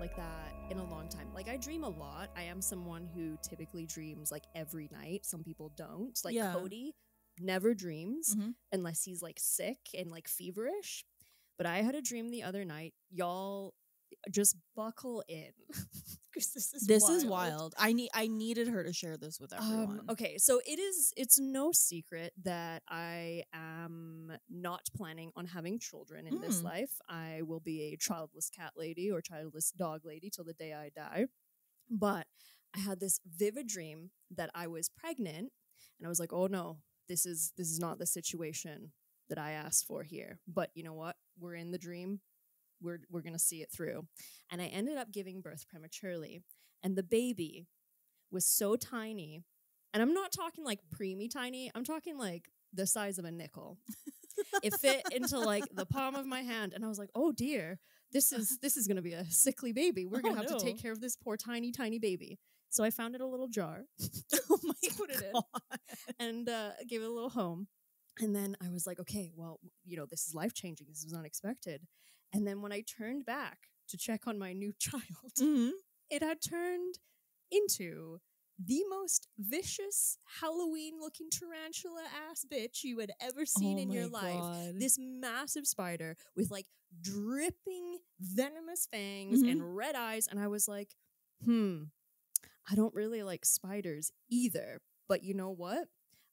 like that in a long time. Like, I dream a lot. I am someone who typically dreams like every night. Some people don't. Like, Yeah. Cody never dreams Mhm. unless he's like sick and like feverish. But I had a dream the other night. Y'all just buckle in because this is wild. I needed her to share this with everyone. Okay, so it's no secret that I am not planning on having children in this life. I will be a childless cat lady or childless dog lady till the day I die. But I had this vivid dream that I was pregnant, and I was like, "Oh no, this is not the situation that I asked for here." But you know what? We're in the dream. We're going to see it through. And I ended up giving birth prematurely, and the baby was so tiny. And I'm not talking like preemie tiny. I'm talking like the size of a nickel. It fit into like the palm of my hand, and I was like, "Oh dear, this is going to be a sickly baby. We're going to have to take care of this poor tiny baby." So I found it a little jar. Oh my put it God. in and gave it a little home. And then I was like, okay, well, this is life-changing. This was unexpected. And then when I turned back to check on my new child, it had turned into the most vicious Halloween-looking tarantula-ass bitch you had ever seen in your life. This massive spider with like dripping venomous fangs and red eyes. And I was like, I don't really like spiders either. But you know what?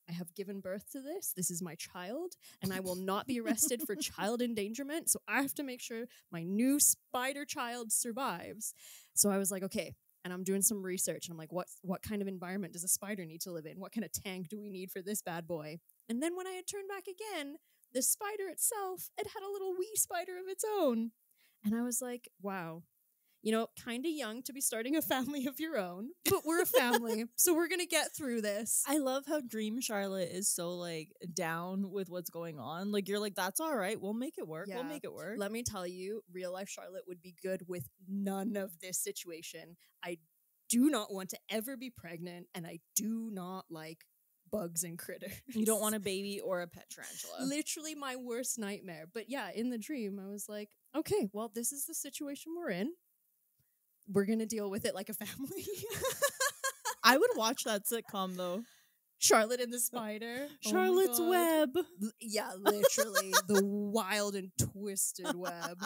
I have given birth to this. This is my child, and I will not be arrested for child endangerment. So I have to make sure my new spider child survives. So I was like, okay. And I'm doing some research. And I'm like, what kind of environment does a spider need to live in? What kind of tank do we need for this bad boy? And then when I had turned back again, the spider itself, it had a little wee spider of its own. And I was like, wow. Kind of young to be starting a family of your own, but we're a family, so we're going to get through this. I love how Dream Charlotte is so, like, down with what's going on. Like, you're like, that's all right. We'll make it work. Yeah. We'll make it work. Let me tell you, real life Charlotte would be good with none of this situation. I do not want to ever be pregnant, and I do not like bugs and critters. You don't want a baby or a pet tarantula. Literally my worst nightmare. But yeah, in the dream, I was like, okay, well, this is the situation we're in. We're going to deal with it like a family. I would watch that sitcom, though. Charlotte and the Spider. Charlotte's Web. Yeah, literally. The wild and twisted web.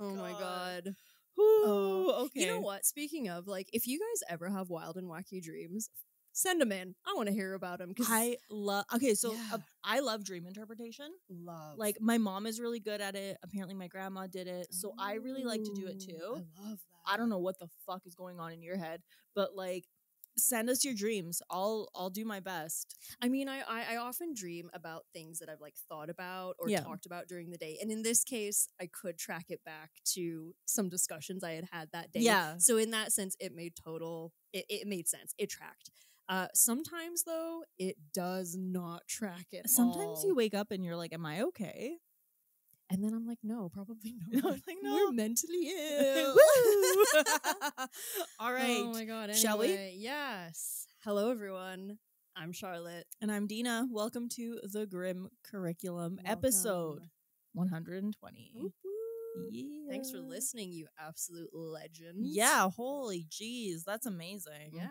Oh my God. Ooh, okay. You know what? Speaking of, like, if you guys ever have wild and wacky dreams, send them in. I want to hear about them. I love I love dream interpretation. Like, my mom is really good at it. Apparently my grandma did it. So I really like to do it too. I love that. I don't know what the fuck is going on in your head, but like, send us your dreams. I'll do my best. I mean, I often dream about things that I've like thought about or talked about during the day. And in this case, I could track it back to some discussions I had that day. Yeah. So in that sense, it made it made sense. It tracked. Sometimes though, it does not track it. Sometimes you wake up and you're like, am I okay? And then I'm like, no, probably not. I was like, no. We're mentally ill. All right. Oh my God. Anyway, shall we? Yes. Hello, everyone. I'm Charlotte. And I'm Dina. Welcome to the Grim Curriculum episode 120. Yeah. Thanks for listening, you absolute legends. Yeah. Holy jeez. That's amazing. Yeah.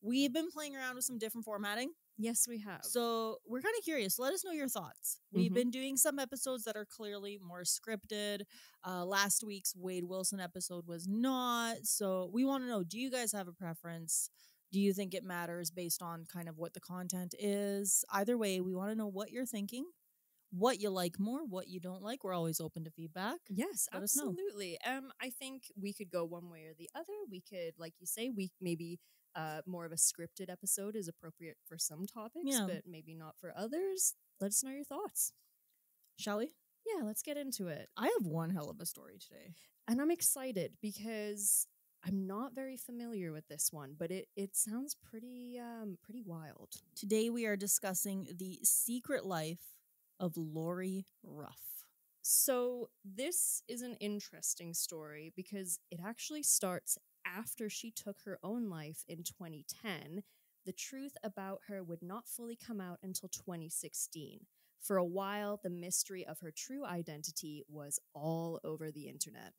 We've been playing around with some different formatting. Yes, we have. So we're kind of curious. Let us know your thoughts. We've been doing some episodes that are clearly more scripted. Last week's Wade Wilson episode was not. So we want to know, do you guys have a preference? Do you think it matters based on kind of what the content is? Either way, we want to know what you're thinking, what you like more, what you don't like. We're always open to feedback. Yes, absolutely. I think we could go one way or the other. We could, like you say, maybe more of a scripted episode is appropriate for some topics, but maybe not for others. Let us know your thoughts. Shall we? Yeah, let's get into it. I have one hell of a story today. And I'm excited because I'm not very familiar with this one, but it sounds pretty wild. Today we are discussing the secret life of Lori Ruff. So this is an interesting story because it actually starts after she took her own life in 2010. The truth about her would not fully come out until 2016. For a while, the mystery of her true identity was all over the internet.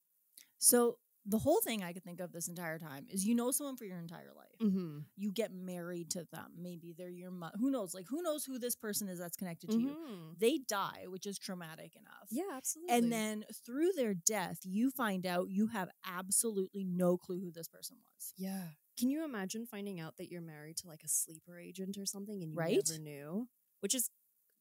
So the whole thing I could think of this entire time is you know someone for your entire life. Mm-hmm. You get married to them. Maybe they're your mom. Who knows? Like, who knows who this person is that's connected to you? They die, which is traumatic enough. Yeah, absolutely. And then through their death, you find out you have absolutely no clue who this person was. Yeah. Can you imagine finding out that you're married to like a sleeper agent or something and you Right? never knew? Which is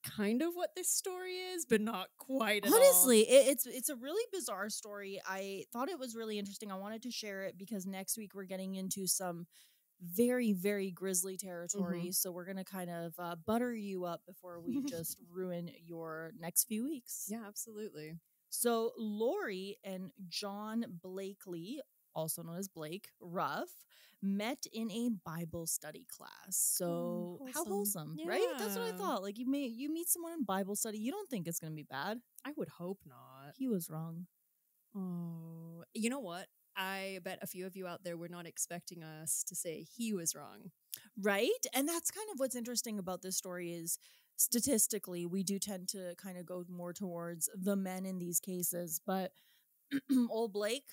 kind of what this story is, but not quite at Honestly, all. it's a really bizarre story. I thought it was really interesting. I wanted to share it because next week we're getting into some very, very grisly territory. So we're going to kind of butter you up before we just ruin your next few weeks. Yeah, absolutely. So Lori and John Blakely, also known as Blake Ruff, met in a Bible study class. So how wholesome, right? That's what I thought. Like you meet someone in Bible study, you don't think it's going to be bad. I would hope not. He was wrong. Oh, you know what? I bet a few of you out there were not expecting us to say he was wrong. Right? And that's kind of what's interesting about this story is statistically, we do tend to kind of go more towards the men in these cases. But old Blake,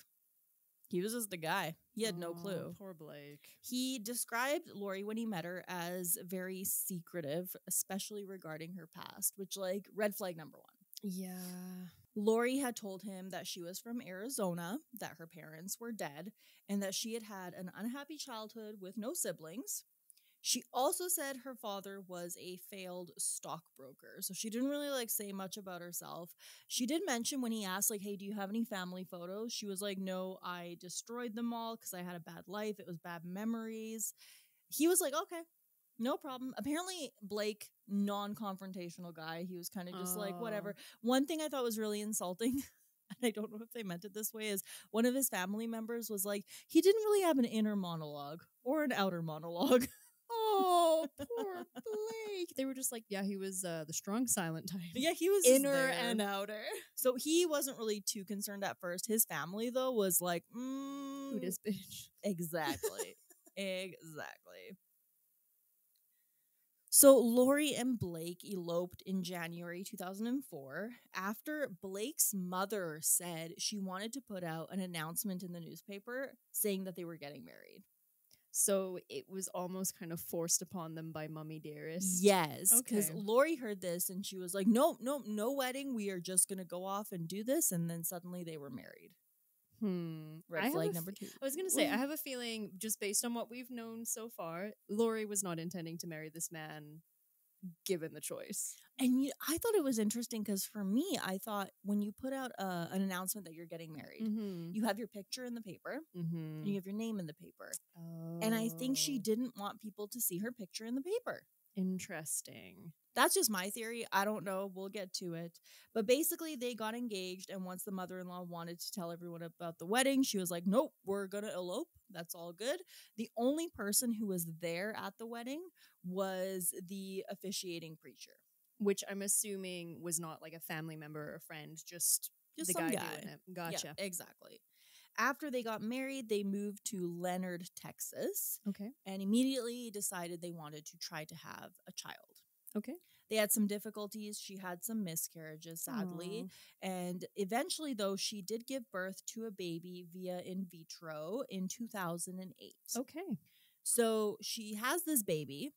he was just the guy. He had no clue. Poor Blake. He described Lori when he met her as very secretive, especially regarding her past, which, like, red flag number one. Yeah. Lori had told him that she was from Arizona, that her parents were dead, and that she had had an unhappy childhood with no siblings. She also said her father was a failed stockbroker, so she didn't really like say much about herself. She did mention when he asked, like, hey, do you have any family photos? She was like, no, I destroyed them all because I had a bad life. It was bad memories. He was like, okay, no problem. Apparently, Blake, non-confrontational guy. He was kind of just like, whatever. One thing I thought was really insulting, and I don't know if they meant it this way, is one of his family members was like, he didn't really have an inner monologue or an outer monologue. Oh, poor Blake. They were just like, yeah, he was the strong silent type. Yeah, he was inner and outer. So he wasn't really too concerned at first. His family, though, was like, who this bitch? Exactly. Exactly. So Lori and Blake eloped in January 2004 after Blake's mother said she wanted to put out an announcement in the newspaper saying that they were getting married. So it was almost kind of forced upon them by Mummy Dearest. Yes, because Lori heard this and she was like, no wedding. We are just going to go off and do this. And then suddenly they were married. Red flag number 2. I was going to say, I have a feeling, just based on what we've known so far, Lori was not intending to marry this man given the choice. And I thought it was interesting because for me, I thought when you put out an announcement that you're getting married, you have your picture in the paper and you have your name in the paper. And I think she didn't want people to see her picture in the paper. Interesting. That's just my theory. I don't know. We'll get to it. But basically, they got engaged. And once the mother-in-law wanted to tell everyone about the wedding, she was like, nope, we're going to elope. That's all good. The only person who was there at the wedding was the officiating preacher. Which I'm assuming was not like a family member or a friend, just the guy doing it. Gotcha. Yeah, exactly. After they got married, they moved to Leonard, Texas. Okay. And immediately decided they wanted to try to have a child. Okay. They had some difficulties. She had some miscarriages, sadly. And eventually, though, she did give birth to a baby via in vitro in 2008. Okay. So she has this baby.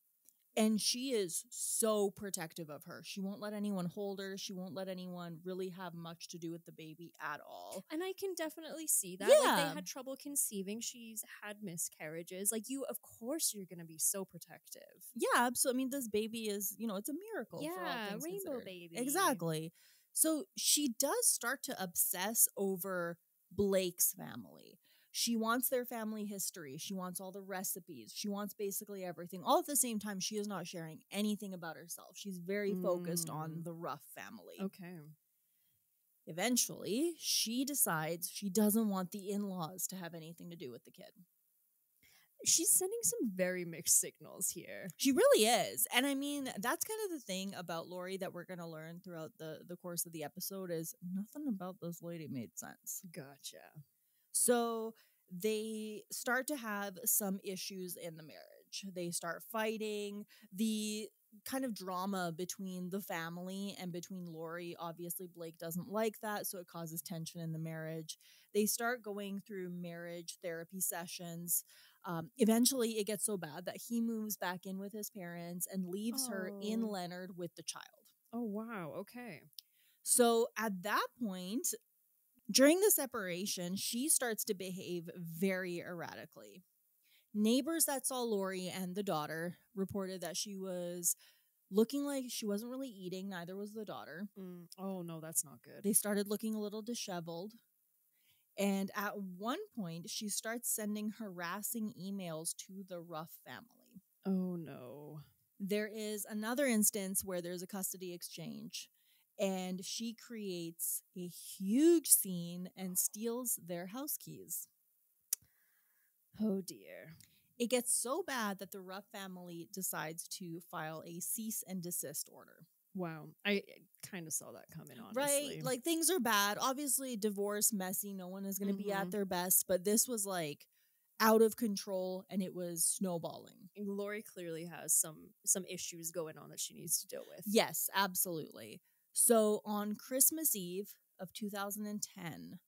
And she is so protective of her. She won't let anyone hold her. She won't let anyone really have much to do with the baby at all. And I can definitely see that. Yeah. Like, they had trouble conceiving. She's had miscarriages. Like, of course, you're going to be so protective. Yeah, absolutely. I mean, this baby is, it's a miracle. Yeah, for all things rainbow considered. baby. Exactly. So she does start to obsess over Blake's family. She wants their family history. She wants all the recipes. She wants basically everything. All at the same time, she is not sharing anything about herself. She's very focused on the Ruff family. Okay. Eventually, she decides she doesn't want the in-laws to have anything to do with the kid. She's sending some very mixed signals here. She really is. And I mean, that's kind of the thing about Lori that we're going to learn throughout the course of the episode is nothing about this lady made sense. Gotcha. So they start to have some issues in the marriage. They start fighting. The kind of drama between the family and between Lori. Obviously, Blake doesn't like that, so it causes tension in the marriage. They start going through marriage therapy sessions. Eventually, it gets so bad that he moves back in with his parents and leaves her in Leonard with the child. Oh, wow. Okay. So at that point, during the separation, she starts to behave very erratically. Neighbors that saw Lori and the daughter reported that she was looking like she wasn't really eating, neither was the daughter. Oh, no, that's not good. They started looking a little disheveled. And at one point, she starts sending harassing emails to the Ruff family. Oh, no. There is another instance where there's a custody exchange, and she creates a huge scene and steals their house keys. Oh, dear. It gets so bad that the Ruff family decides to file a cease and desist order. Wow. I kind of saw that coming, honestly. Right? Like, things are bad. Obviously, divorce, messy. No one is going to be at their best. But this was, like, out of control, and it was snowballing. Lori clearly has some issues going on that she needs to deal with. Yes, absolutely. So, on Christmas Eve of 2010...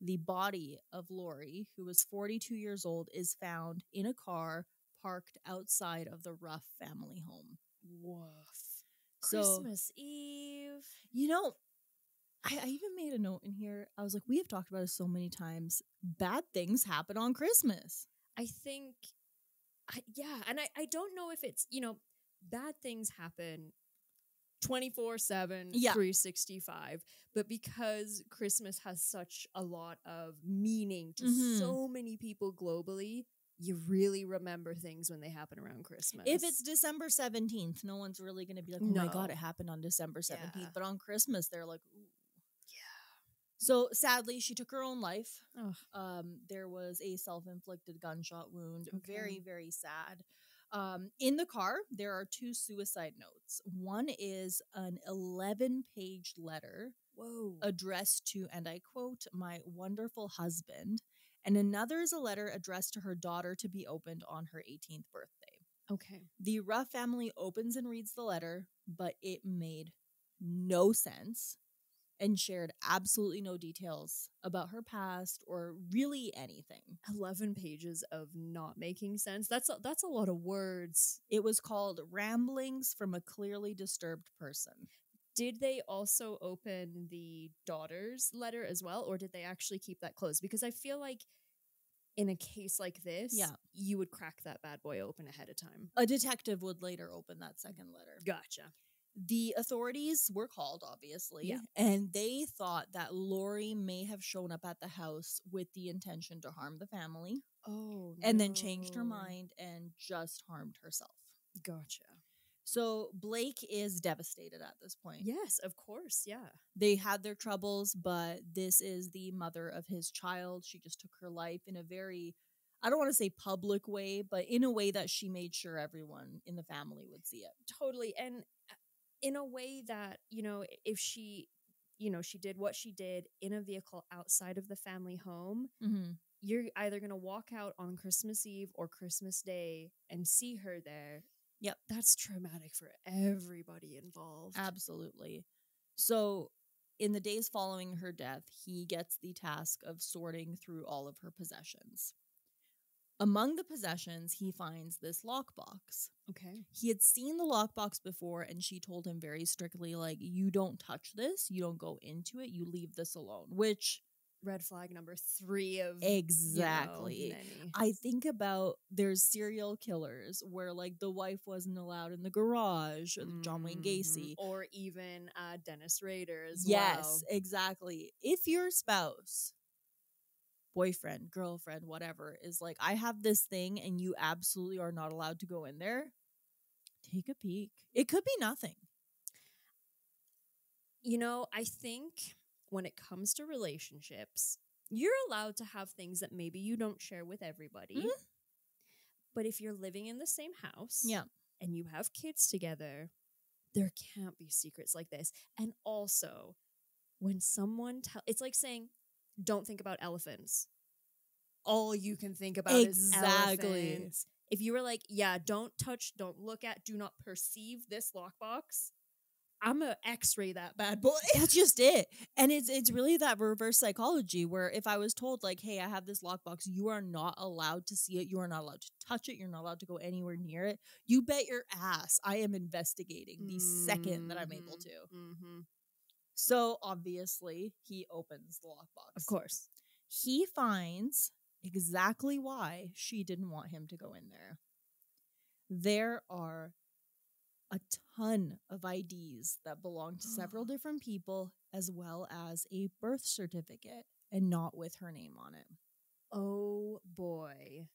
the body of Lori, who was 42 years old, is found in a car parked outside of the Ruff family home. Woof. So, Christmas Eve. You know, I even made a note in here. I was like, we have talked about it so many times. Bad things happen on Christmas. I think, and I don't know if it's, bad things happen 24/7, 365, but because Christmas has such a lot of meaning to so many people globally, you really remember things when they happen around Christmas. If it's December 17th, no one's really going to be like, oh my God, it happened on December 17th. Yeah. But on Christmas, they're like, ooh. Yeah. So sadly, she took her own life. There was a self-inflicted gunshot wound. Okay. Very, very sad. In the car, there are 2 suicide notes. One is an 11-page letter addressed to, and I quote, my wonderful husband. And another is a letter addressed to her daughter to be opened on her 18th birthday. Okay. The Ruff family opens and reads the letter, but it made no sense and shared absolutely no details about her past or really anything. 11 pages of not making sense. That's a lot of words. It was called Ramblings from a Clearly Disturbed Person. Did they also open the daughter's letter as well, or did they actually keep that closed? Because I feel like in a case like this, you would crack that bad boy open ahead of time. A detective would later open that second letter. Gotcha. The authorities were called, obviously, and they thought that Lori may have shown up at the house with the intention to harm the family. Oh, and then changed her mind and just harmed herself. Gotcha. So Blake is devastated at this point. Yes, of course, yeah. They had their troubles, but this is the mother of his child. She just took her life in a very, I don't want to say public way, but in a way that she made sure everyone in the family would see it. Totally. And in a way that, if she, she did what she did in a vehicle outside of the family home, you're either going to walk out on Christmas Eve or Christmas Day and see her there. Yep. That's traumatic for everybody involved. Absolutely. So in the days following her death, he gets the task of sorting through all of her possessions. Among the possessions, he finds this lockbox. Okay. He had seen the lockbox before, and she told him very strictly, like, you don't touch this, you don't go into it, you leave this alone, which... red flag number 3 of... Exactly. Many. I think about there's serial killers where, like, the wife wasn't allowed in the garage, or John Wayne Gacy. Or even Dennis Rader as well. Yes, exactly. If your spouse... boyfriend, girlfriend, whatever, is like, I have this thing and you absolutely are not allowed to go in there, take a peek. It could be nothing. I think when it comes to relationships, you're allowed to have things that maybe you don't share with everybody. But if you're living in the same house and you have kids together, there can't be secrets like this. And also, when someone it's like saying, don't think about elephants. All you can think about is elephants. If you were like, yeah, don't touch, don't look at, do not perceive this lockbox, I'm going to x-ray that bad boy. That's just it. And it's really that reverse psychology where if I was told like, hey, I have this lockbox, you are not allowed to see it. You are not allowed to touch it. You're not allowed to go anywhere near it. You bet your ass I am investigating the second that I'm able to. Mm-hmm. So obviously he opens the lockbox. Of course. He finds exactly why she didn't want him to go in there. There are a ton of IDs that belong to several different people, as well as a birth certificate, and not with her name on it. Oh boy.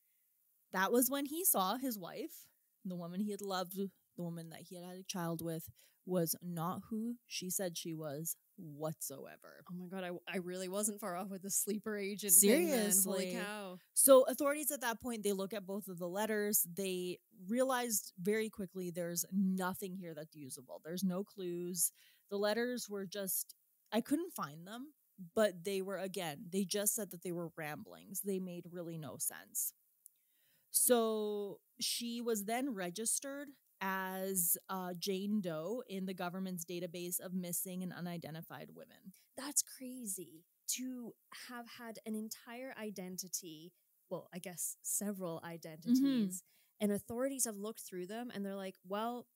That was when he saw his wife, the woman he had loved, the woman that he had a child with, was not who she said she was whatsoever. Oh my God, I really wasn't far off with the sleeper agent Seriously. thing, man. Holy cow. So authorities at that point, they look at both of the letters. They realized very quickly there's nothing here that's usable. There's no clues. The letters were just, I couldn't find them, but they were, again, they just said that they were ramblings. They made really no sense. So she was then registered as Jane Doe in the government's database of missing and unidentified women. That's crazy to have had an entire identity. Well, I guess several identities. And authorities have looked through them and they're like, well,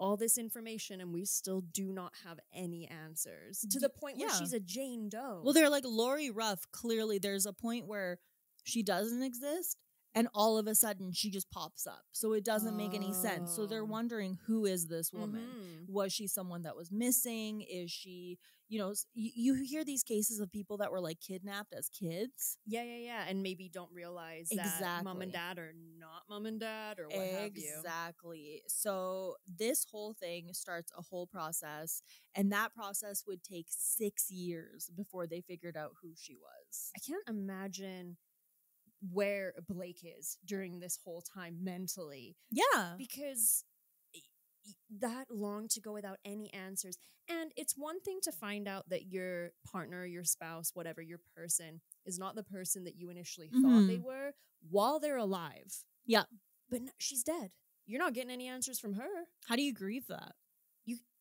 all this information and we still do not have any answers. To the point where she's a Jane Doe. Well, they're like Lori Ruff. Clearly, there's a point where she doesn't exist. And all of a sudden, she just pops up. So it doesn't make any sense. So they're wondering, who is this woman? Was she someone that was missing? Is she, you know, you hear these cases of people that were like kidnapped as kids. Yeah. And maybe don't realize that mom and dad are not mom and dad or what have you. Exactly. So this whole thing starts a whole process. And that process would take 6 years before they figured out who she was. I can't imagine where Blake is during this whole time mentally. Yeah. Because that long to go without any answers. And it's one thing to find out that your partner, your spouse, whatever, your person is not the person that you initially thought they were while they're alive. Yeah. But no, she's dead. You're not getting any answers from her. How do you grieve that?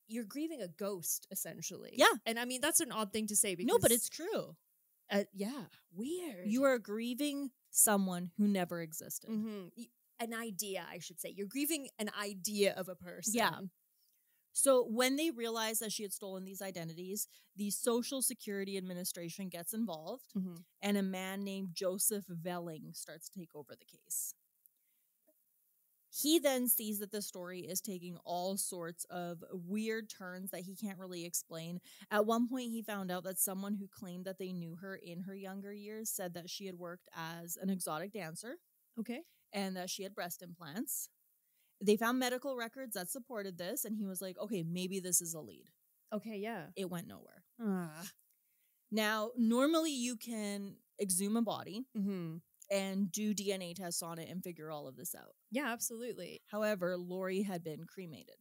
You're grieving a ghost, essentially. Yeah. And I mean, that's an odd thing to say. Because, no, but it's true. Yeah. Weird. You are grieving someone who never existed. An idea, I should say. You're grieving an idea of a person. Yeah. So when they realized that she had stolen these identities, the Social Security Administration gets involved, and a man named Joseph Velling starts to take over the case. He then sees that the story is taking all sorts of weird turns that he can't really explain. At one point, he found out that someone who claimed that they knew her in her younger years said that she had worked as an exotic dancer. Okay. And that she had breast implants. They found medical records that supported this, and he was like, okay, maybe this is a lead. Okay, yeah. It went nowhere. Now, normally you can exhume a body and do DNA tests on it and figure all of this out. Yeah, absolutely. However, Lori had been cremated.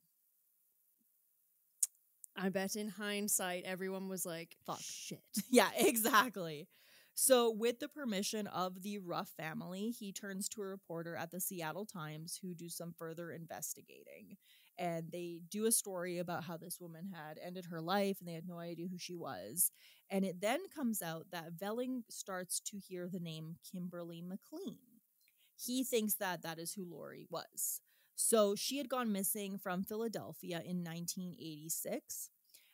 I bet in hindsight, everyone was like, fuck. Shit. Yeah, exactly. So with the permission of the Ruff family, he turns to a reporter at the Seattle Times who do some further investigating. And they do a story about how this woman had ended her life and they had no idea who she was. And it then comes out that Velling starts to hear the name Kimberly McLean. He thinks that that is who Lori was. So she had gone missing from Philadelphia in 1986.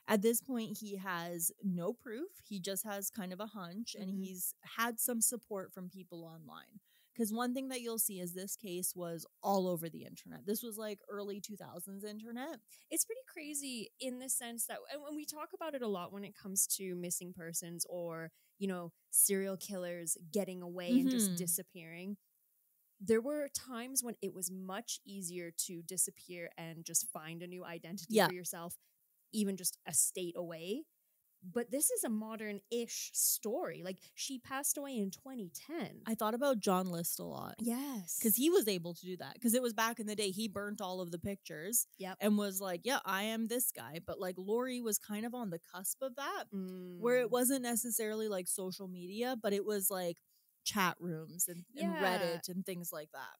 At this point, he has no proof. He just has kind of a hunch, and he's had some support from people online. Because one thing that you'll see is this case was all over the internet. This was like early 2000s internet. It's pretty crazy in the sense that, and when we talk about it a lot when it comes to missing persons or, you know, serial killers getting away and just disappearing. There were times when it was much easier to disappear and just find a new identity for yourself, even just a state away. But this is a modern-ish story. Like, she passed away in 2010. I thought about John List a lot. Yes. Because he was able to do that. Because it was back in the day, he burnt all of the pictures. And was like, yeah, I am this guy. But, like, Lori was kind of on the cusp of that. Where it wasn't necessarily, like, social media, but it was, like, chat rooms and Reddit and things like that.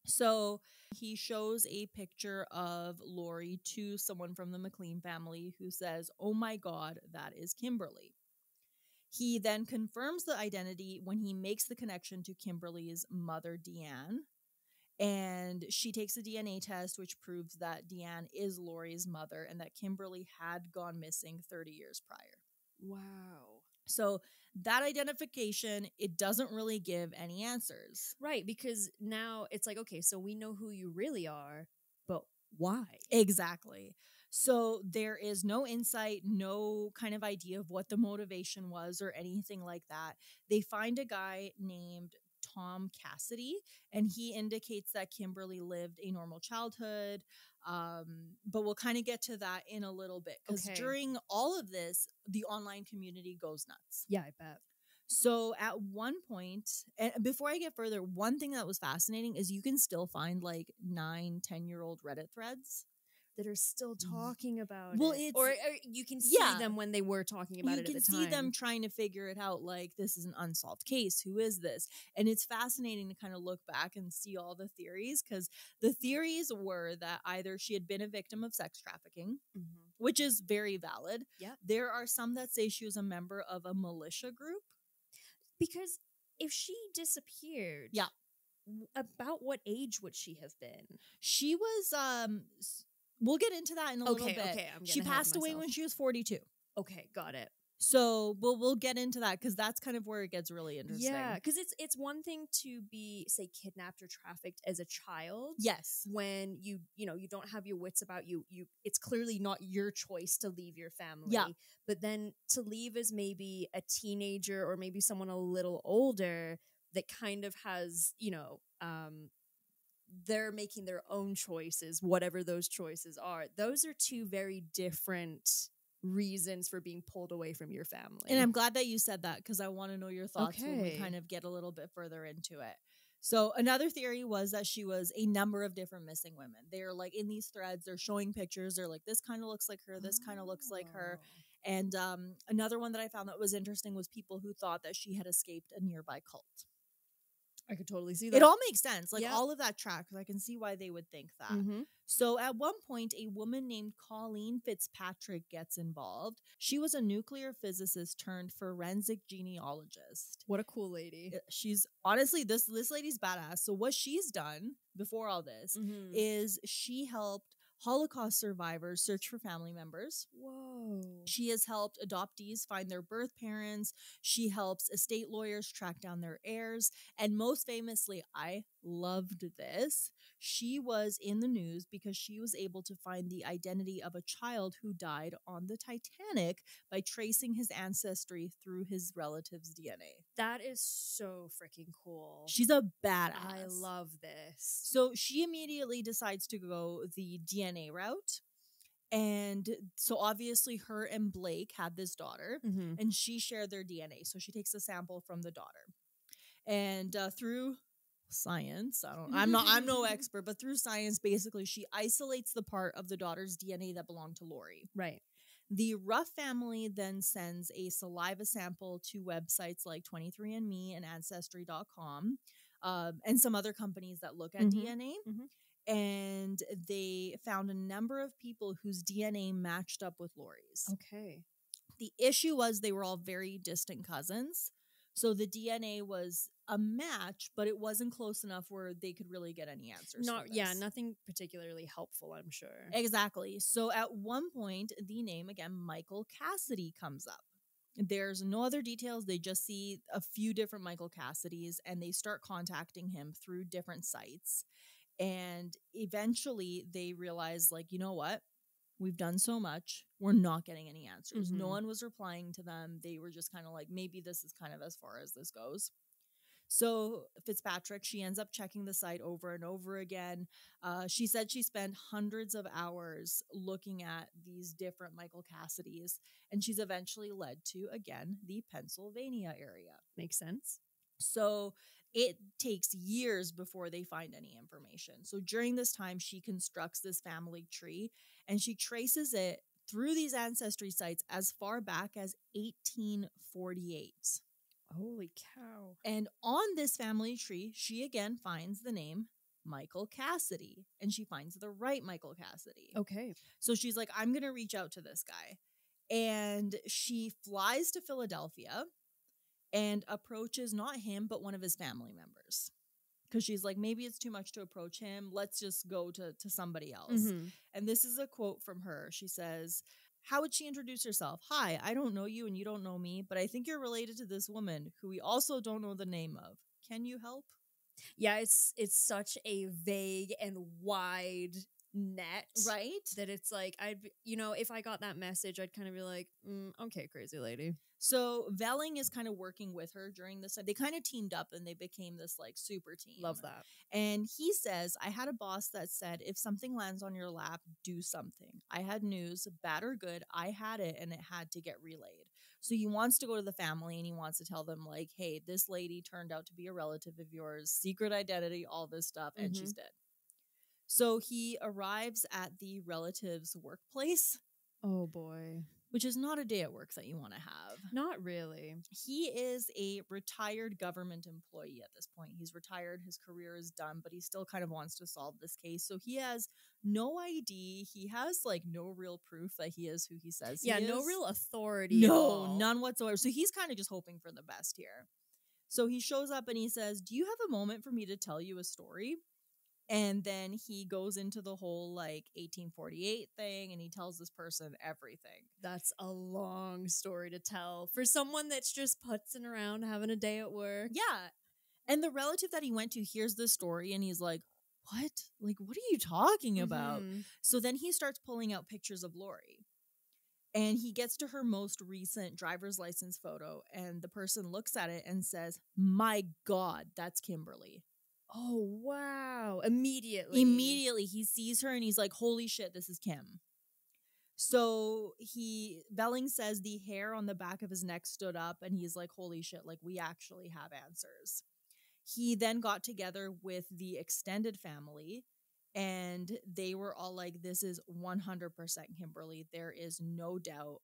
So he shows a picture of Lori to someone from the McLean family who says, "Oh my God, that is Kimberly." He then confirms the identity when he makes the connection to Kimberly's mother, Deanne. And she takes a DNA test, which proves that Deanne is Lori's mother and that Kimberly had gone missing 30 years prior. Wow. So that identification, it doesn't really give any answers. Right, because now it's like, okay, so we know who you really are, but why? Exactly. So there is no insight, no kind of idea of what the motivation was or anything like that. They find a guy named Tom Cassidy, and he indicates that Kimberly lived a normal childhood. But we'll kind of get to that in a little bit, because during all of this, the online community goes nuts. Yeah, I bet. So at one point, and before I get further, one thing that was fascinating is you can still find like 9-10-year-old Reddit threads that are still talking about well, it. It's, or you can see them when they were talking about it at the time. You can see them trying to figure it out, like, this is an unsolved case. Who is this? And it's fascinating to kind of look back and see all the theories, because the theories were that either she had been a victim of sex trafficking, which is very valid. Yeah. There are some that say she was a member of a militia group. Because if she disappeared, about what age would she have been? She was, we'll get into that in a little bit. Okay, she passed away when she was 42. Okay, got it. So we'll get into that, because that's kind of where it gets really interesting. Yeah, because it's one thing to be, say, kidnapped or trafficked as a child. Yes. When you don't have your wits about you, it's clearly not your choice to leave your family. Yeah. But then to leave as maybe a teenager or maybe someone a little older that kind of has, they're making their own choices, whatever those choices are. Those are two very different reasons for being pulled away from your family. And I'm glad that you said that, because I want to know your thoughts when we kind of get a little bit further into it. So another theory was that she was a number of different missing women. They're like in these threads, they're showing pictures. They're like, this kind of looks like her. This kind of looks like her. And another one that I found that was interesting was people who thought that she had escaped a nearby cult. I could totally see that. It all makes sense. Like, all of that tracks. I can see why they would think that. So at one point, a woman named Colleen Fitzpatrick gets involved. She was a nuclear physicist turned forensic genealogist. What a cool lady. She's honestly, this lady's badass. So what she's done before all this is she helped Holocaust survivors search for family members. Whoa. She has helped adoptees find their birth parents. She helps estate lawyers track down their heirs. And most famously, I loved this, she was in the news because she was able to find the identity of a child who died on the Titanic by tracing his ancestry through his relatives' DNA. That is so freaking cool. She's a badass. I love this. So she immediately decides to go the DNA route. And so obviously her and Blake had this daughter, and she shared their DNA. So she takes a sample from the daughter. And through science, I'm no expert, but through science, basically she isolates the part of the daughter's DNA that belonged to Lori. Right. The Ruff family then sends a saliva sample to websites like 23andMe and Ancestry.com, and some other companies that look at DNA. And they found a number of people whose DNA matched up with Lori's. Okay. The issue was they were all very distant cousins. So the DNA was a match, but it wasn't close enough where they could really get any answers. Nothing particularly helpful, I'm sure. Exactly. So at one point, the name, again, Michael Cassidy, comes up. There's no other details. They just see a few different Michael Cassidys, and they start contacting him through different sites. And eventually they realize, like, you know what? We've done so much. We're not getting any answers. No one was replying to them. They were just kind of like, maybe this is kind of as far as this goes. So Fitzpatrick, she ends up checking the site over and over again. She said she spent hundreds of hours looking at these different Michael Cassidys, and she's eventually led to, again, the Pennsylvania area. Makes sense. So it takes years before they find any information. So during this time, she constructs this family tree, and she traces it through these ancestry sites as far back as 1848. Holy cow. And on this family tree, she again finds the name Michael Cassidy. And she finds the right Michael Cassidy. Okay. So she's like, I'm going to reach out to this guy. And she flies to Philadelphia and approaches not him, but one of his family members. Because she's like, maybe it's too much to approach him. Let's just go to somebody else. Mm-hmm. And this is a quote from her. She says, how would she introduce herself? Hi, I don't know you and you don't know me, but I think you're related to this woman who we also don't know the name of. Can you help? Yeah, it's such a vague and wide net, right? That it's like, if I got that message, I'd kind of be like, okay, crazy lady. So Velling is kind of working with her during this. They kind of teamed up and they became this like super team. Love that. And he says, I had a boss that said, if something lands on your lap, do something. I had news, bad or good. I had it and it had to get relayed. So he wants to go to the family and he wants to tell them like, hey, this lady turned out to be a relative of yours, secret identity, all this stuff, and she's dead. So he arrives at the relative's workplace. Oh boy. Which is not a day at work that you want to have. Not really. He is a retired government employee at this point. He's retired. His career is done, but he still kind of wants to solve this case. So he has no ID. He has like no real proof that he is who he says he is. Yeah, no real authority. No, none whatsoever. So he's kind of just hoping for the best here. So he shows up and he says, do you have a moment for me to tell you a story? And then he goes into the whole like 1848 thing and he tells this person everything. That's a long story to tell for someone that's just putzing around having a day at work. Yeah. And the relative that he went to hears this story and he's like, what? Like, what are you talking about? So then he starts pulling out pictures of Lori. And he gets to her most recent driver's license photo and the person looks at it and says, my God, that's Kimberly. Oh, wow. Immediately he sees her and he's like, holy shit, this is Kim. So Velling says the hair on the back of his neck stood up and he's like, holy shit, like we actually have answers. He then got together with the extended family and they were all like, this is 100% Kimberly. There is no doubt.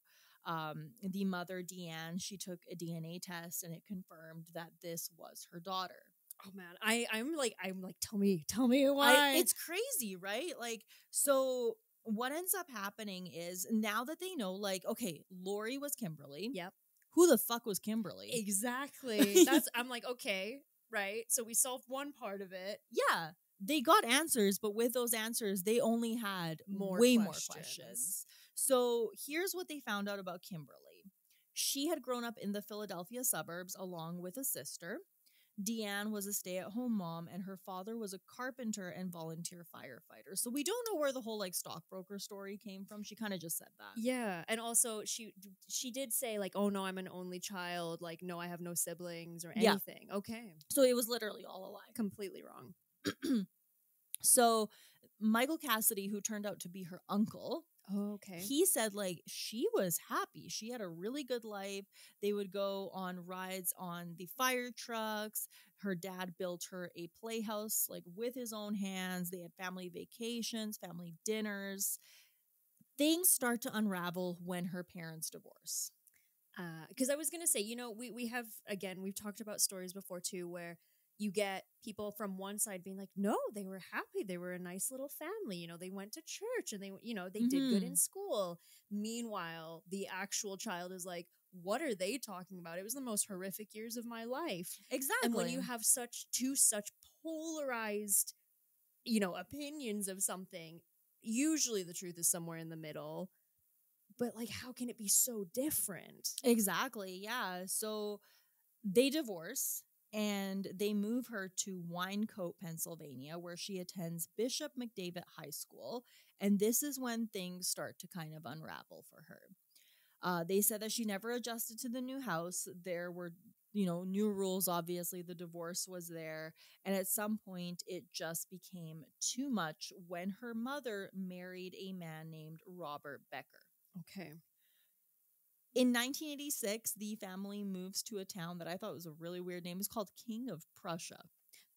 The mother, Deanne, she took a DNA test and it confirmed that this was her daughter. Oh man, I'm like, tell me why. It's crazy, right? Like, so what ends up happening is now that they know, like, okay, Lori was Kimberly. Yep. Who the fuck was Kimberly? Exactly. I'm like, okay, right. So we solved one part of it. Yeah. They got answers, but with those answers, they only had more questions. So here's what they found out about Kimberly. She had grown up in the Philadelphia suburbs along with a sister. Deanne was a stay-at-home mom, and her father was a carpenter and volunteer firefighter. So we don't know where the whole like stockbroker story came from. She kind of just said that. Yeah, and also she did say like, "Oh no, I'm an only child. Like, no, I have no siblings or anything." Yeah. Okay, so it was literally all a lie. Completely wrong. So Michael Cassidy, who turned out to be her uncle. Oh, okay. He said, like, she was happy. She had a really good life. They would go on rides on the fire trucks. Her dad built her a playhouse, like, with his own hands. They had family vacations, family dinners. Things start to unravel when her parents divorce. Because I was going to say, we have, again, we've talked about stories before, too, where you get people from one side being like, no, they were happy. They were a nice little family. They went to church and they did good in school. Meanwhile, the actual child is like, what are they talking about? It was the most horrific years of my life. Exactly. And when you have such polarized, opinions of something, usually the truth is somewhere in the middle. But like, how can it be so different? Exactly. Yeah. So they divorce. And they move her to Winecoat, Pennsylvania, where she attends Bishop McDavid High School. And this is when things start to kind of unravel for her. They said that she never adjusted to the new house. There were, new rules. Obviously, the divorce was there. And at some point, it just became too much when her mother married a man named Robert Becker. Okay. In 1986, the family moves to a town that I thought was a really weird name. It's called King of Prussia.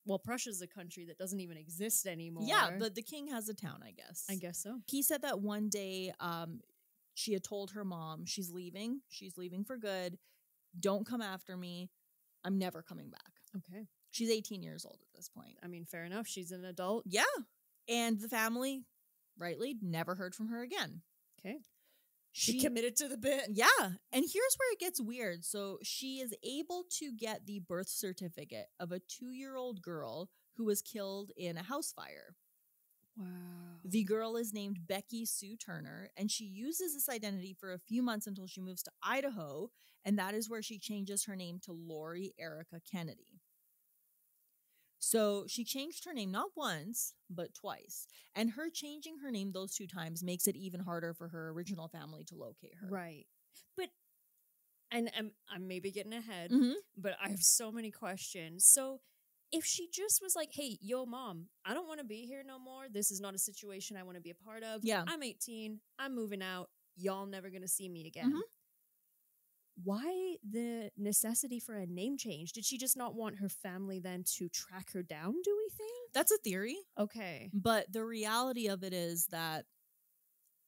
Well, Prussia's a country that doesn't even exist anymore. Yeah, but the king has a town, I guess. I guess so. He said that one day she had told her mom, she's leaving. She's leaving for good. Don't come after me. I'm never coming back. Okay. She's 18 years old at this point. I mean, fair enough. She's an adult. Yeah. And the family, rightly, never heard from her again. Okay. She committed to the bit. Yeah. And here's where it gets weird. So she is able to get the birth certificate of a 2-year-old girl who was killed in a house fire. Wow. The girl is named Becky Sue Turner, and she uses this identity for a few months until she moves to Idaho, and that is where she changes her name to Lori Erica Kennedy. So she changed her name not once, but twice. And her changing her name those 2 times makes it even harder for her original family to locate her. Right. But, and I'm maybe getting ahead, but I have so many questions. So if she just was like, hey, yo, mom, I don't want to be here no more. This is not a situation I want to be a part of. Yeah. I'm 18. I'm moving out. Y'all never going to see me again. Why the necessity for a name change? Did she just not want her family then to track her down, do we think? That's a theory. Okay. But the reality of it is that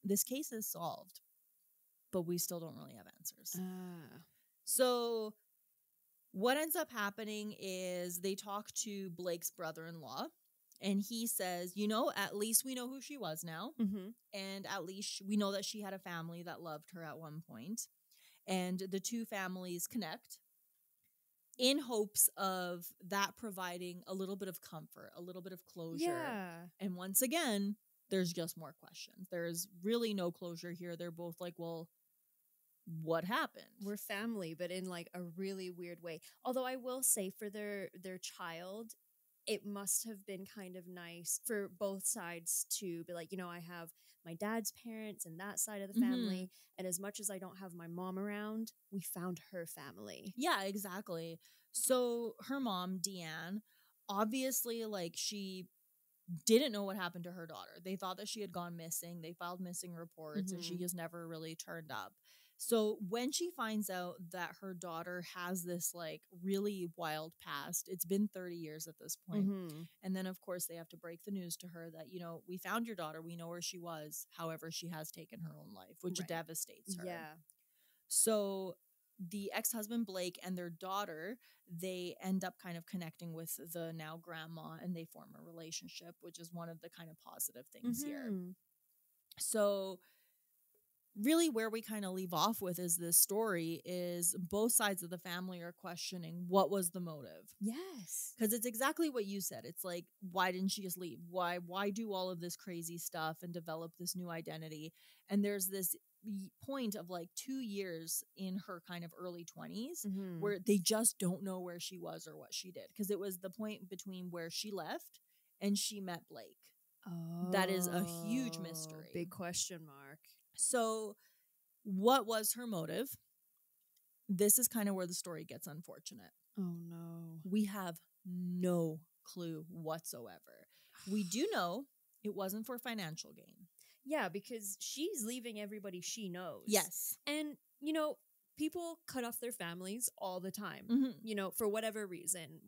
this case is solved, but we still don't really have answers. So what ends up happening is they talk to Blake's brother-in-law, and he says, you know, at least we know who she was now. And at least we know that she had a family that loved her at one point. And the 2 families connect in hopes of that providing a little bit of comfort, a little bit of closure. Yeah. And once again, there's just more questions. There's really no closure here. They're both like, well, what happened? We're family, but in like a really weird way. Although I will say for their child, it must have been kind of nice for both sides to be like, you know, I have my dad's parents and that side of the family. And as much as I don't have my mom around, we found her family. Yeah, exactly. So her mom, Deanne, obviously, like, she didn't know what happened to her daughter. They thought that she had gone missing. They filed missing reports and she just never really turned up. So when she finds out that her daughter has this like really wild past, it's been 30 years at this point. And then of course they have to break the news to her that, you know, we found your daughter. We know where she was. However, she has taken her own life, which devastates her. Yeah. So the ex-husband Blake and their daughter, they end up kind of connecting with the now grandma and they form a relationship, which is one of the kind of positive things here. So really where we kind of leave off with is this story is both sides of the family are questioning what was the motive. Yes. Because it's exactly what you said. It's like, why didn't she just leave? Why do all of this crazy stuff and develop this new identity? And there's this point of like 2 years in her kind of early 20s where they just don't know where she was or what she did. Because it was the point between where she left and she met Blake. Oh. That is a huge mystery. Big question mark. So what was her motive? This is kind of where the story gets unfortunate. Oh, no. We have no clue whatsoever. We do know it wasn't for financial gain. Yeah, because she's leaving everybody she knows. Yes. And, you know, people cut off their families all the time, you know, for whatever reason.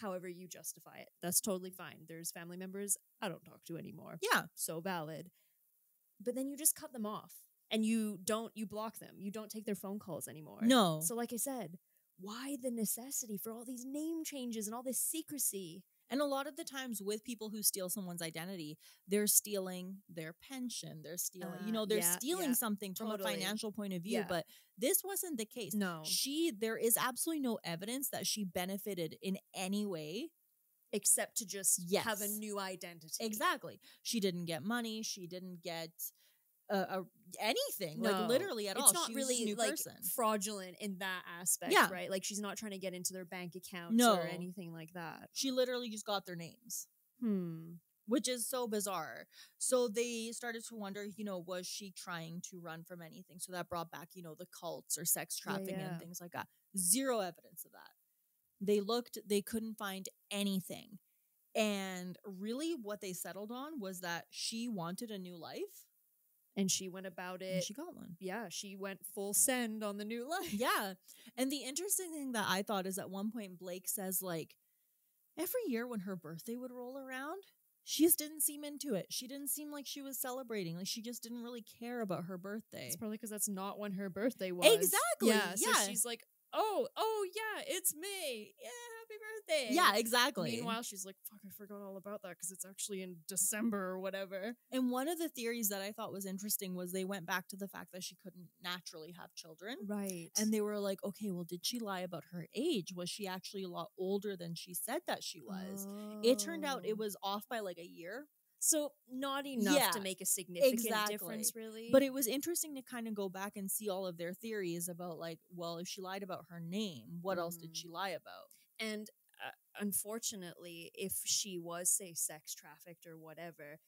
However you justify it. That's totally fine. There's family members I don't talk to anymore. Yeah. So valid. But then you just cut them off and you block them. You don't take their phone calls anymore. No. So like I said, why the necessity for all these name changes and all this secrecy? And a lot of the times with people who steal someone's identity, they're stealing their pension. They're stealing, they're stealing something from a financial point of view. But this wasn't the case. No. There is absolutely no evidence that she benefited in any way. Except to just have a new identity. Exactly. She didn't get money. She didn't get anything. No. Like literally at all. It's not she really was a new like person. Fraudulent in that aspect, right? Like she's not trying to get into their bank accounts or anything like that. She literally just got their names. Which is so bizarre. So they started to wonder, was she trying to run from anything? So that brought back, the cults or sex trafficking and things like that. Zero evidence of that. They looked, they couldn't find anything. And really what they settled on was that she wanted a new life. And she went about it. And she got one. Yeah, she went full send on the new life. Yeah. And the interesting thing that I thought is at one point Blake says, like, every year when her birthday would roll around, she just didn't seem into it. She didn't seem like she was celebrating. Like, she just didn't really care about her birthday. It's probably because that's not when her birthday was. Exactly. Yeah. So she's like, oh, yeah, it's May. Yeah, birthday. Yeah, exactly. Meanwhile, she's like, fuck, I forgot all about that because it's actually in December or whatever. And one of the theories that I thought was interesting was they went back to the fact that she couldn't naturally have children. Right. And they were like, okay, well, did she lie about her age? Was she actually a lot older than she said that she was? It turned out it was off by like a year. So not enough to make a significant difference, really. But it was interesting to kind of go back and see all of their theories about like, well, if she lied about her name, what else did she lie about? And unfortunately, if she was, say, sex trafficked or whatever,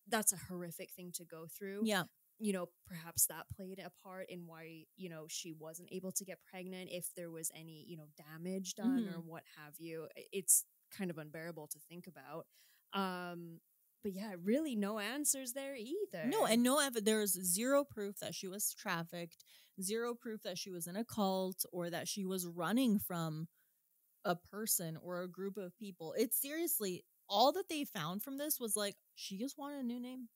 that's a horrific thing to go through. Yeah. You know, perhaps that played a part in why, you know, she wasn't able to get pregnant. If there was any, you know, damage done or what have you, it's kind of unbearable to think about. But yeah, really no answers there either. No, and there's zero proof that she was trafficked, zero proof that she was in a cult or that she was running from a person or a group of people. It's seriously, all that they found from this was like, she just wanted a new name.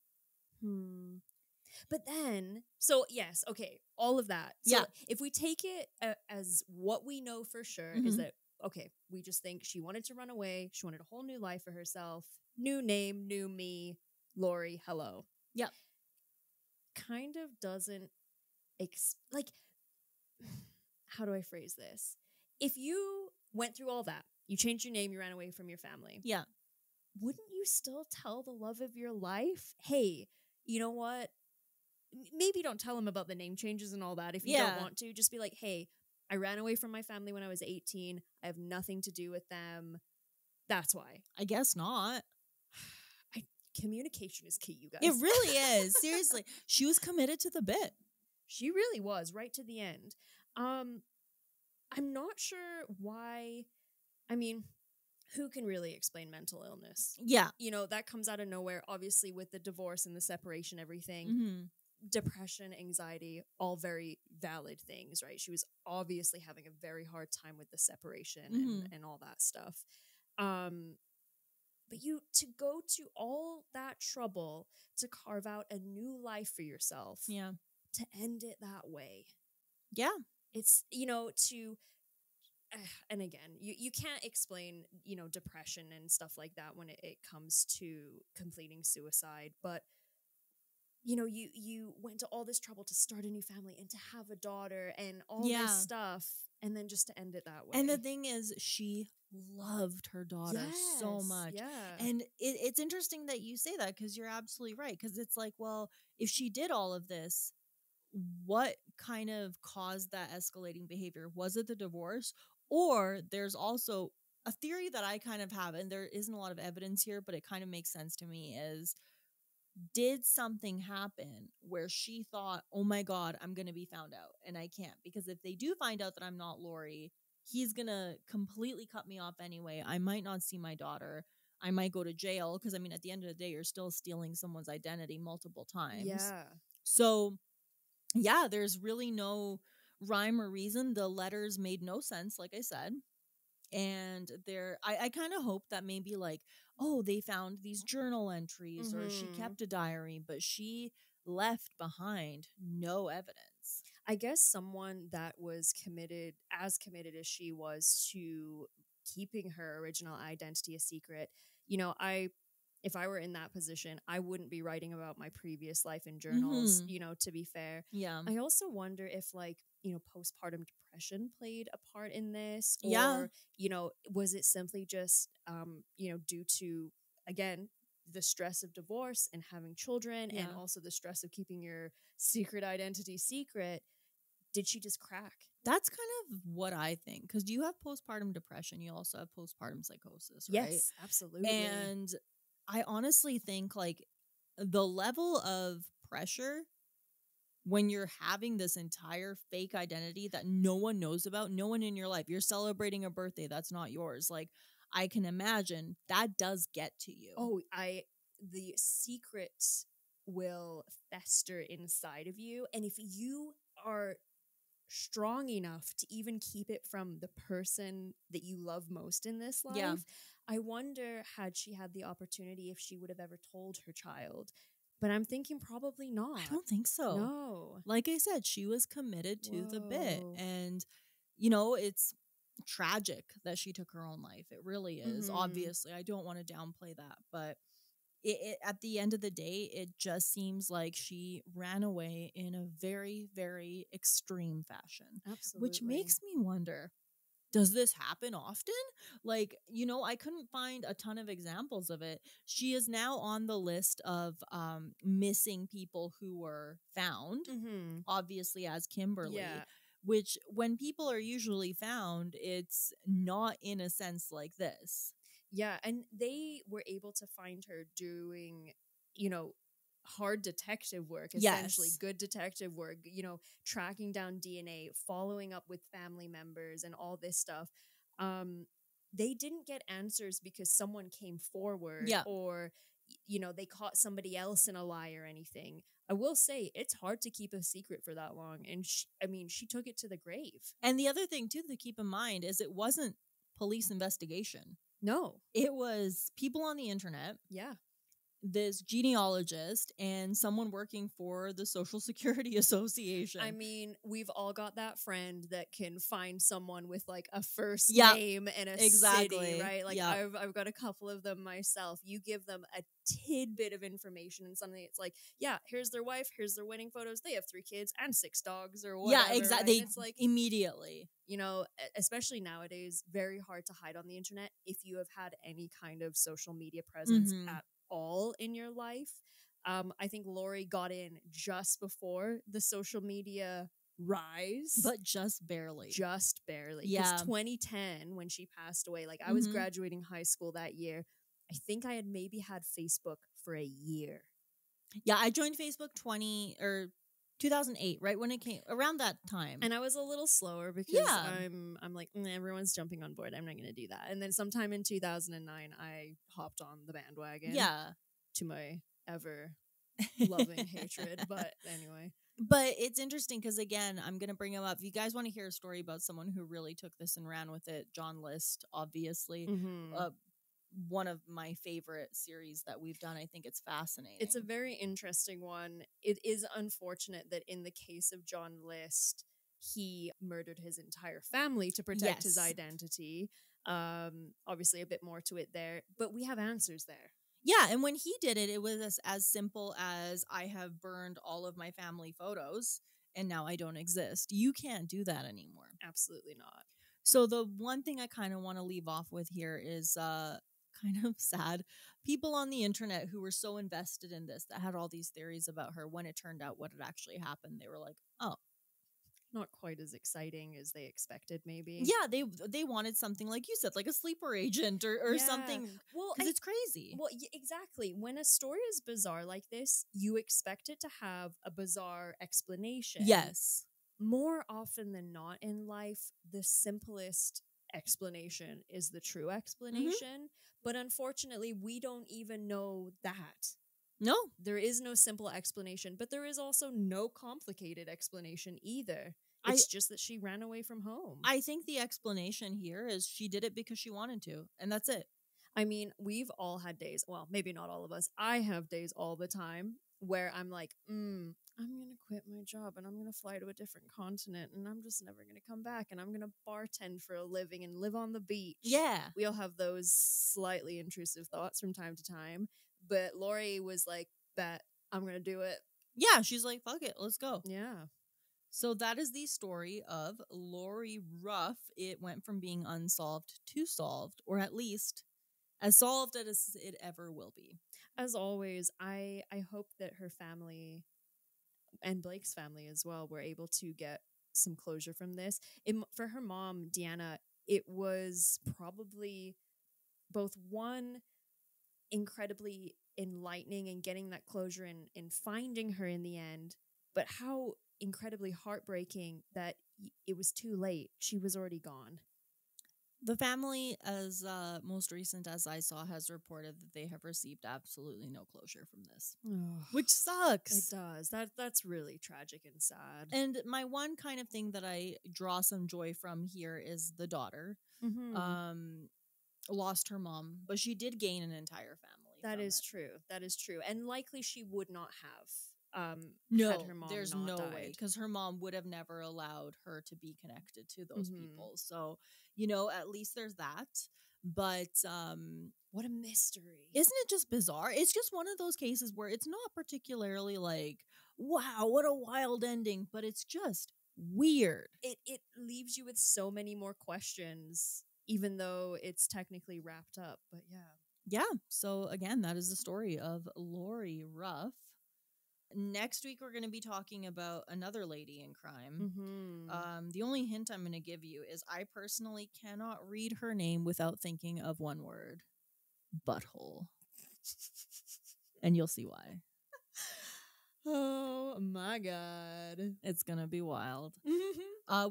But then, so yes, okay, all of that. So yeah. If we take it as what we know for sure is that, okay, we just think she wanted to run away. She wanted a whole new life for herself. New name, new me, Lori, hello. Yep. Kind of doesn't, like, how do I phrase this? If you went through all that, you changed your name, you ran away from your family. Yeah. Wouldn't you still tell the love of your life, hey, you know what? Maybe don't tell him about the name changes and all that if you don't want to. Just be like, hey, I ran away from my family when I was 18. I have nothing to do with them. That's why. I guess not. Communication is key, you guys. It really is. Seriously. She was committed to the bit. She really was, right to the end. I'm not sure why. I mean, who can really explain mental illness? Yeah. You know, that comes out of nowhere, obviously, with the divorce and the separation, everything. Depression, anxiety, all very valid things, right? She was obviously having a very hard time with the separation and all that stuff. But to go to all that trouble to carve out a new life for yourself, to end it that way. Yeah. It's, you know, and again, you can't explain, you know, depression and stuff like that when it comes to completing suicide, but you know, you went to all this trouble to start a new family and to have a daughter and all this stuff, and then just to end it that way. And the thing is, she loved her daughter so much. Yeah. And it's interesting that you say that because you're absolutely right. Because it's like, well, if she did all of this, what kind of caused that escalating behavior? Was it the divorce? Or there's also a theory that I kind of have, and there isn't a lot of evidence here, but it kind of makes sense to me, is did something happen where she thought, oh my God, I'm going to be found out and I can't? Because if they do find out that I'm not Lori, he's going to completely cut me off anyway. I might not see my daughter. I might go to jail because, I mean, at the end of the day, you're still stealing someone's identity multiple times. Yeah. So, yeah, there's really no rhyme or reason. The letters made no sense, like I said. And I kind of hope that maybe like, oh, they found these journal entries or she kept a diary, but she left behind no evidence. I guess someone that was as committed as she was to keeping her original identity a secret, you know, if I were in that position, I wouldn't be writing about my previous life in journals, you know, to be fair. Yeah. I also wonder if, like, you know, postpartum depression played a part in this, or, you know, was it simply just, you know, due to, again, the stress of divorce and having children and also the stress of keeping your secret identity secret? Did she just crack? That's kind of what I think. Because you have postpartum depression. You also have postpartum psychosis, right? Yes, absolutely. And I honestly think like the level of pressure when you're having this entire fake identity that no one knows about, no one in your life, you're celebrating a birthday that's not yours. Like, I can imagine that does get to you. Oh, the secret will fester inside of you. And if you are strong enough to even keep it from the person that you love most in this life, I wonder, had she had the opportunity, if she would have ever told her child. But I'm thinking probably not. I don't think so. No. Like I said, she was committed to the bit. And, you know, it's tragic that she took her own life. It really is. Obviously, I don't want to downplay that, but at the end of the day, it just seems like she ran away in a very, very extreme fashion. Absolutely. Which makes me wonder, does this happen often? Like, I couldn't find a ton of examples of it. She is now on the list of missing people who were found, obviously as Kimberly. Yeah. Which, when people are usually found, it's not in a sense like this. Yeah, and they were able to find her doing, hard detective work, essentially good detective work, tracking down DNA, following up with family members and all this stuff. They didn't get answers because someone came forward or, they caught somebody else in a lie or anything. I will say it's hard to keep a secret for that long. And she took it to the grave. And the other thing, too, to keep in mind is it wasn't police investigation. No. It was people on the internet. Yeah. This genealogist and someone working for the Social Security Association. I mean, we've all got that friend that can find someone with like a first name and a city, right? Like I've got a couple of them myself. You give them a tidbit of information and suddenly it's like, yeah, here's their wife, here's their wedding photos. They have 3 kids and 6 dogs or whatever. Yeah, exactly. Right? It's like immediately. Especially nowadays, very hard to hide on the internet if you have had any kind of social media presence at all in your life. I think Lori got in just before the social media rise, but just barely. Yeah, 2010 when she passed away, like I was graduating high school that year. I think I had maybe had Facebook for a year. Yeah, I joined Facebook 2008, right when it came, around that time. And I was a little slower because I'm like, everyone's jumping on board. I'm not going to do that. And then sometime in 2009, I hopped on the bandwagon. Yeah. To my ever loving hatred. But anyway. But it's interesting because, again, I'm going to bring him up. If you guys want to hear a story about someone who really took this and ran with it, John List, obviously. One of my favorite series that we've done. I think it's fascinating. It's a very interesting one. It is unfortunate that in the case of John List, he murdered his entire family to protect his identity. Obviously a bit more to it there, but we have answers there. Yeah, and when he did it, it was as simple as, I have burned all of my family photos and now I don't exist. You can't do that anymore. Absolutely not. So the one thing I kind of want to leave off with here is kind of sad. People on the internet who were so invested in this, that had all these theories about her, when it turned out what had actually happened, they were like, oh. Not quite as exciting as they expected, maybe. Yeah, they wanted something, like you said, like a sleeper agent or something. Well, because it's crazy. Well, exactly. When a story is bizarre like this, you expect it to have a bizarre explanation. Yes. More often than not in life, the simplest explanation is the true explanation. But unfortunately, we don't even know that. No. There is no simple explanation, but there is also no complicated explanation either. It's just that she ran away from home. I think the explanation here is she did it because she wanted to, and that's it. I mean, we've all had days, well, maybe not all of us. I have days all the time where I'm like, I'm going to quit my job and I'm going to fly to a different continent and I'm just never going to come back and I'm going to bartend for a living and live on the beach. Yeah. We all have those slightly intrusive thoughts from time to time. But Lori was like, bet, I'm going to do it. Yeah, she's like, fuck it, let's go. Yeah. So that is the story of Lori Ruff. It went from being unsolved to solved, or at least as solved as it ever will be. As always, I hope that her family and Blake's family as well were able to get some closure from this. For her mom, Deanna, it was probably both one, incredibly enlightening and getting that closure and finding her in the end, but how incredibly heartbreaking that it was too late. She was already gone. The family, as most recent as I saw, has reported that they have received absolutely no closure from this, which sucks. It does. That's really tragic and sad. And my one kind of thing that I draw some joy from here is the daughter. Lost her mom, but she did gain an entire family. That is true. That is true. And likely she would not have no, had her mom there's not no died. way, because her mom would have never allowed her to be connected to those people. So You know, at least there's that. But what a mystery. Isn't it just bizarre? It's just one of those cases where it's not particularly like, wow, what a wild ending, but it's just weird. It leaves you with so many more questions, even though it's technically wrapped up. But yeah. So again, that is the story of Lori Ruff. Next week, we're going to be talking about another lady in crime. Mm-hmm. The only hint I'm going to give you is I personally cannot read her name without thinking of one word: butthole. And you'll see why. Oh my God. It's going to be wild.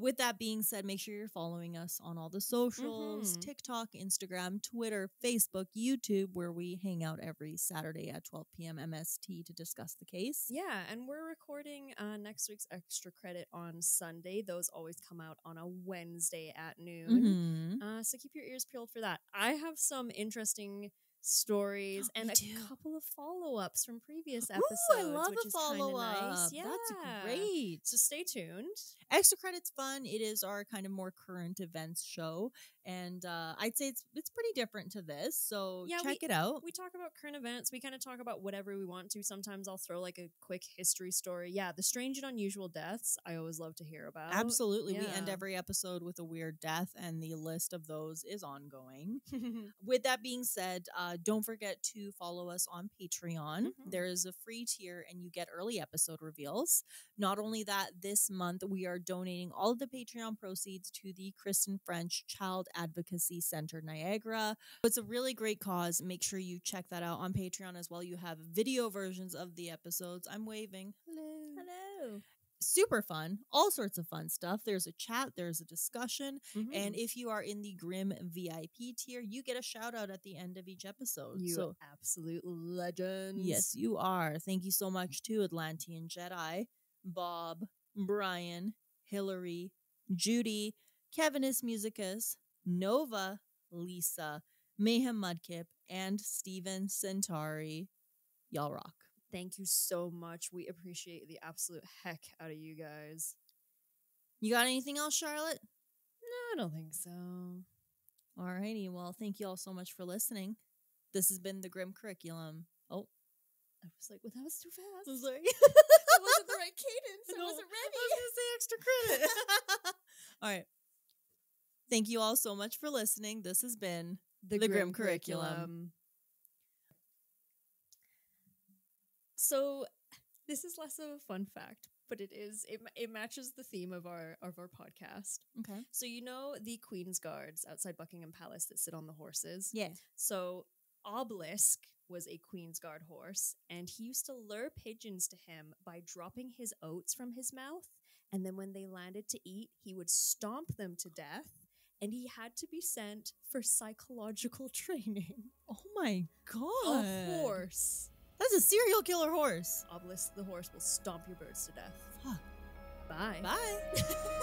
With that being said, make sure you're following us on all the socials, TikTok, Instagram, Twitter, Facebook, YouTube, where we hang out every Saturday at 12 p.m. MST to discuss the case. Yeah, and we're recording next week's Extra Credit on Sunday. Those always come out on a Wednesday at noon. So keep your ears peeled for that. I have some interesting stories and a couple of follow-ups from previous episodes. I love which a is follow-up. Nice. Yeah. That's great. So stay tuned. Extra Credit's fun. It is our kind of more current events show, and I'd say it's pretty different to this. So check it out. We talk about current events. We kind of talk about whatever we want to. Sometimes I'll throw like a quick history story. Yeah, the strange and unusual deaths I always love to hear about. Absolutely. Yeah. We end every episode with a weird death, and the list of those is ongoing. With that being said, don't forget to follow us on Patreon. There is a free tier, and you get early episode reveals. Not only that, this month we are donating all of the Patreon proceeds to the Kristen French Child Advocacy Center Niagara. It's a really great cause. Make sure you check that out on Patreon as well. You have video versions of the episodes. I'm waving. Hello. Super fun. All sorts of fun stuff. There's a chat. There's a discussion. And if you are in the Grim VIP tier, you get a shout out at the end of each episode. You absolute legends. Yes, you are. Thank you so much to Atlantean Jedi, Bob, Brian, Hillary, Judy, Kevinus Musicus, Nova, Lisa, Mayhem Mudkip, and Steven Centauri. Y'all rock. Thank you so much. We appreciate the absolute heck out of you guys. You got anything else, Charlotte? No, I don't think so. Alrighty, well, thank you all so much for listening. This has been the Grim Curriculum. Oh, I was like, well, that was too fast. I'm sorry. That wasn't the right cadence. I wasn't ready. I was going to say extra credit. All right. Thank you all so much for listening. This has been the Grim Curriculum. So this is less of a fun fact, but it matches the theme of our podcast. Okay. So you know the Queen's Guards outside Buckingham Palace that sit on the horses? Yeah. So Obelisk was a Queen's Guard horse, and he used to lure pigeons to him by dropping his oats from his mouth, and then when they landed to eat, he would stomp them to death, and he had to be sent for psychological training. Oh my God. A horse. That's a serial killer horse. Obelisk the horse will stomp your birds to death. Fuck. Bye. Bye.